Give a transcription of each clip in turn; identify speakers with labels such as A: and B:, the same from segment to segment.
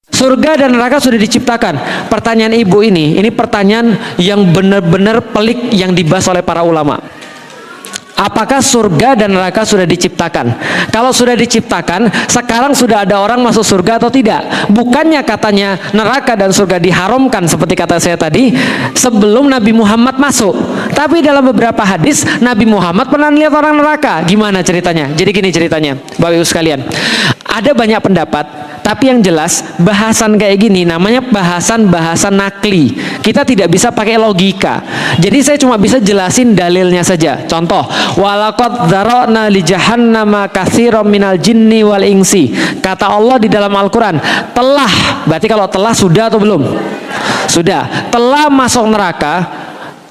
A: Surga dan neraka sudah diciptakan. Pertanyaan ibu ini pertanyaan yang benar-benar pelik yang dibahas oleh para ulama. Apakah surga dan neraka sudah diciptakan? Kalau sudah diciptakan, sekarang sudah ada orang masuk surga atau tidak? Bukannya katanya neraka dan surga diharamkan seperti kata saya tadi sebelum Nabi Muhammad masuk. Tapi dalam beberapa hadis Nabi Muhammad pernah lihat orang neraka. Gimana ceritanya? Jadi gini ceritanya, Bapak Ibu sekalian. Ada banyak pendapat, tapi yang jelas bahasan kayak gini namanya bahasan nakli. Kita tidak bisa pakai logika. Jadi saya cuma bisa jelasin dalilnya saja. Contoh, walaqad dzara'na li jahannama katsiran minal jinni wal insi. Kata Allah di dalam Al-Qur'an, telah, berarti kalau telah sudah atau belum? Sudah. Telah masuk neraka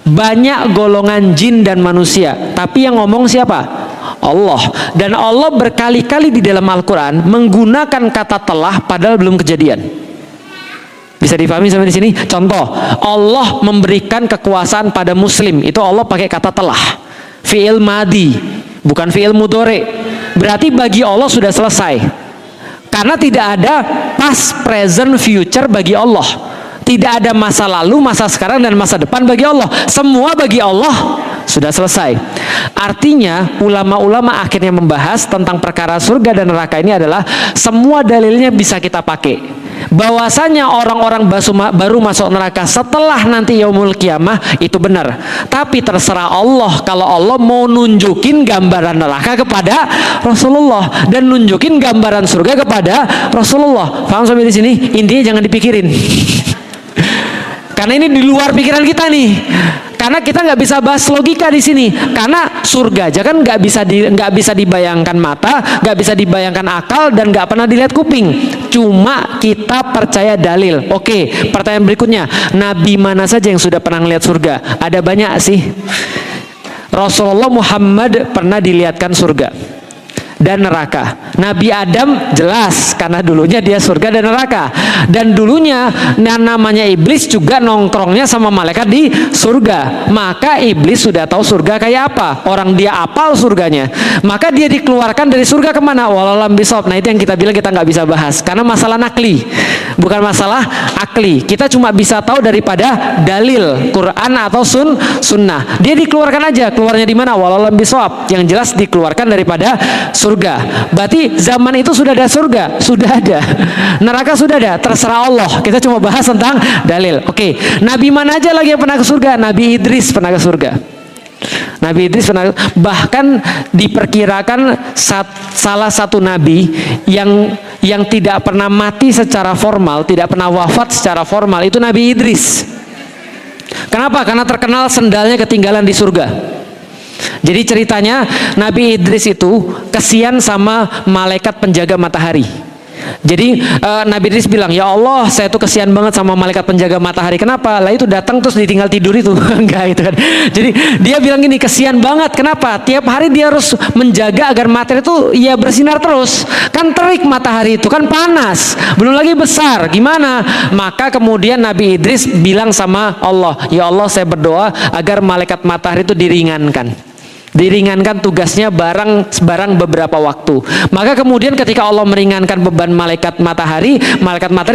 A: banyak golongan jin dan manusia. Tapi yang ngomong siapa? Allah. Dan Allah berkali-kali di dalam Al-Quran menggunakan kata telah padahal belum kejadian. Bisa dipahami sampai di sini? Contoh, Allah memberikan kekuasaan pada muslim, itu Allah pakai kata telah. Fi'il madi, bukan fi'il mudhari. Berarti bagi Allah sudah selesai. Karena tidak ada past, present, future bagi Allah. Tidak ada masa lalu, masa sekarang, dan masa depan bagi Allah. Semua bagi Allah sudah selesai. Artinya ulama-ulama akhirnya membahas tentang perkara surga dan neraka ini adalah semua dalilnya bisa kita pakai. Bahwasanya orang-orang baru masuk neraka setelah nanti yaumul kiamah itu benar. Tapi terserah Allah kalau Allah mau nunjukin gambaran neraka kepada Rasulullah dan nunjukin gambaran surga kepada Rasulullah. Paham sampai di sini? Intinya jangan dipikirin. Karena ini di luar pikiran kita nih. Karena kita nggak bisa bahas logika di sini. Karena surga aja kan nggak bisa dibayangkan mata, nggak bisa dibayangkan akal, dan nggak pernah dilihat kuping. Cuma kita percaya dalil. Oke, pertanyaan berikutnya, Nabi mana saja yang sudah pernah melihat surga? Ada banyak sih. Rasulullah Muhammad pernah dilihatkan surga dan neraka. Nabi Adam jelas karena dulunya dia surga dan neraka. Dan dulunya namanya iblis juga nongkrongnya sama malaikat di surga. Maka iblis sudah tahu surga kayak apa. Orang dia apal surganya. Maka dia dikeluarkan dari surga kemana? Walalam bisawab. Nah itu yang kita bilang kita nggak bisa bahas karena masalah nakli, bukan masalah akli. Kita cuma bisa tahu daripada dalil Quran atau sunnah. Dia dikeluarkan aja. Keluarnya di mana? Walalam bisawab. Yang jelas dikeluarkan daripada surga. Berarti zaman itu sudah ada surga, sudah ada. Neraka sudah ada, terserah Allah. Kita cuma bahas tentang dalil. Oke, Nabi mana aja lagi yang pernah ke surga? Nabi Idris pernah ke surga. Nabi Idris pernah, bahkan diperkirakan salah satu nabi yang tidak pernah mati secara formal, tidak pernah wafat secara formal, itu Nabi Idris. Kenapa? Karena terkenal sendalnya ketinggalan di surga. Jadi ceritanya Nabi Idris itu kesian sama malaikat penjaga matahari. Jadi Nabi Idris bilang, ya Allah saya tuh kesian banget sama malaikat penjaga matahari. Kenapa? Lah itu datang terus ditinggal tidur itu. Enggak itu kan. Jadi dia bilang gini, kesian banget. Kenapa? Tiap hari dia harus menjaga agar matahari itu ya bersinar terus. Kan terik matahari itu kan panas. Belum lagi besar. Gimana? Maka kemudian Nabi Idris bilang sama Allah, ya Allah saya berdoa agar malaikat matahari itu diringankan tugasnya barang beberapa waktu. Maka kemudian ketika Allah meringankan beban malaikat matahari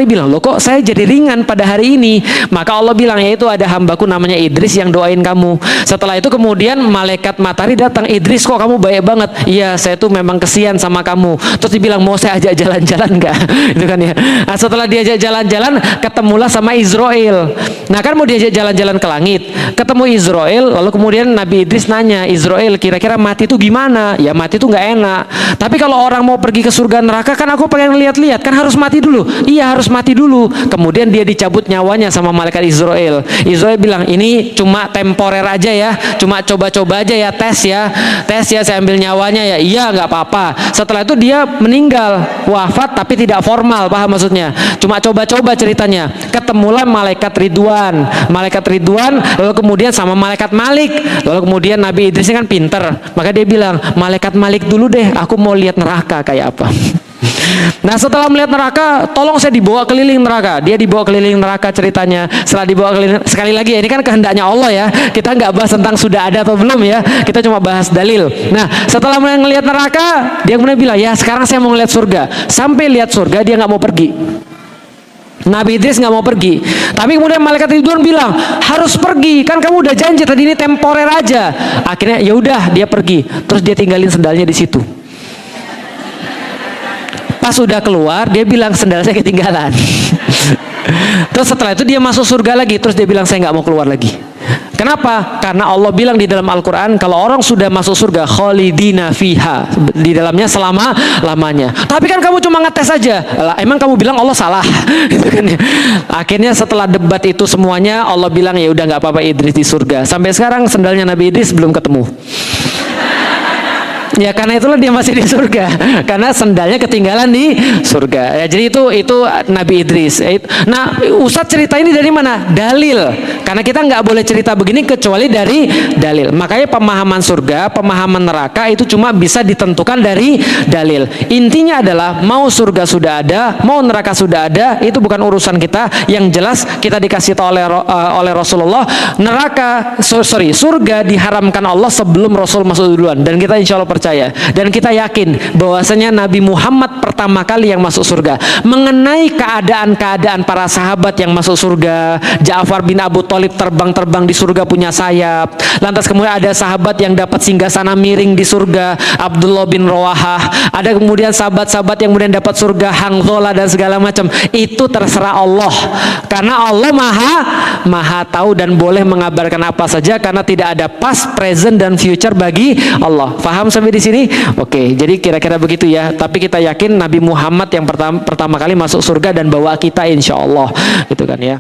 A: bilang, loh kok saya jadi ringan pada hari ini? Maka Allah bilang, ya itu ada hambaku namanya Idris yang doain kamu. Setelah itu kemudian malaikat matahari datang, Idris kok kamu baik banget? Iya saya tuh memang kesian sama kamu. Terus dibilang, mau saya ajak jalan-jalan nggak? Itu kan ya. Nah, setelah diajak jalan-jalan ketemulah sama Israel. Nah kan mau diajak jalan-jalan ke langit, ketemu Israel. Lalu kemudian Nabi Idris nanya, Israel kira-kira mati itu gimana? Ya mati itu nggak enak. Tapi kalau orang mau pergi ke surga neraka kan aku pengen lihat-lihat, kan harus mati dulu. Iya harus mati dulu. Kemudian dia dicabut nyawanya sama malaikat Israel. Israel bilang, ini cuma temporer aja ya, cuma coba-coba aja ya, tes ya saya ambil nyawanya ya. Iya nggak apa-apa. Setelah itu dia meninggal, wafat tapi tidak formal, paham maksudnya? Cuma coba-coba ceritanya. Ketemulah malaikat Ridwan, lalu kemudian sama malaikat Malik. Lalu kemudian Nabi Idris kan pinter, maka dia bilang, malaikat Malik dulu deh, aku mau lihat neraka kayak apa. Nah setelah melihat neraka, tolong saya dibawa keliling neraka. Dia dibawa keliling neraka ceritanya. Setelah dibawa keliling, sekali lagi ya, ini kan kehendaknya Allah ya. Kita nggak bahas tentang sudah ada atau belum ya. Kita cuma bahas dalil. Nah setelah melihat neraka, dia kemudian bilang, ya sekarang saya mau ngeliat surga. Sampai lihat surga dia nggak mau pergi. Nabi Idris nggak mau pergi. Tapi kemudian malaikat Ridwan bilang harus pergi, kan kamu udah janji tadi, ini temporer aja. Akhirnya ya udah dia pergi. Terus dia tinggalin sendalnya di situ. Pas udah keluar dia bilang sendal saya ketinggalan. Terus setelah itu dia masuk surga lagi. Terus dia bilang saya nggak mau keluar lagi. Kenapa? Karena Allah bilang di dalam Al-Quran kalau orang sudah masuk surga khalidina fiha, di dalamnya selama-lamanya. Tapi kan kamu cuma ngetes aja. Emang kamu bilang Allah salah? Gitu kan ya. Akhirnya setelah debat itu semuanya Allah bilang ya udah nggak apa-apa Idris di surga. Sampai sekarang sendalnya Nabi Idris belum ketemu. Ya karena itulah dia masih di surga, karena sendalnya ketinggalan di surga. Ya, jadi itu Nabi Idris. Nah, Ustadz cerita ini dari mana? Dalil. Karena kita nggak boleh cerita begini kecuali dari dalil. Makanya pemahaman surga, pemahaman neraka itu cuma bisa ditentukan dari dalil. Intinya adalah mau surga sudah ada, mau neraka sudah ada, itu bukan urusan kita. Yang jelas kita dikasih tahu oleh Rasulullah, surga diharamkan Allah sebelum Rasul masuk duluan. Dan kita insya Allah percaya. Dan kita yakin bahwasanya Nabi Muhammad pertama kali yang masuk surga. Mengenai keadaan-keadaan para sahabat yang masuk surga, Ja'far bin Abu Thalib terbang-terbang di surga punya sayap. Lantas kemudian ada sahabat yang dapat singgasana miring di surga, Abdullah bin Rawahah. Ada kemudian sahabat-sahabat yang kemudian dapat surga, Hanzalah dan segala macam. Itu terserah Allah. Karena Allah maha tahu dan boleh mengabarkan apa saja, karena tidak ada past, present dan future bagi Allah. Faham sampai di sini? Oke, jadi kira-kira begitu ya. Tapi kita yakin Nabi Muhammad yang pertama kali masuk surga dan bawa kita insya Allah, gitu kan ya.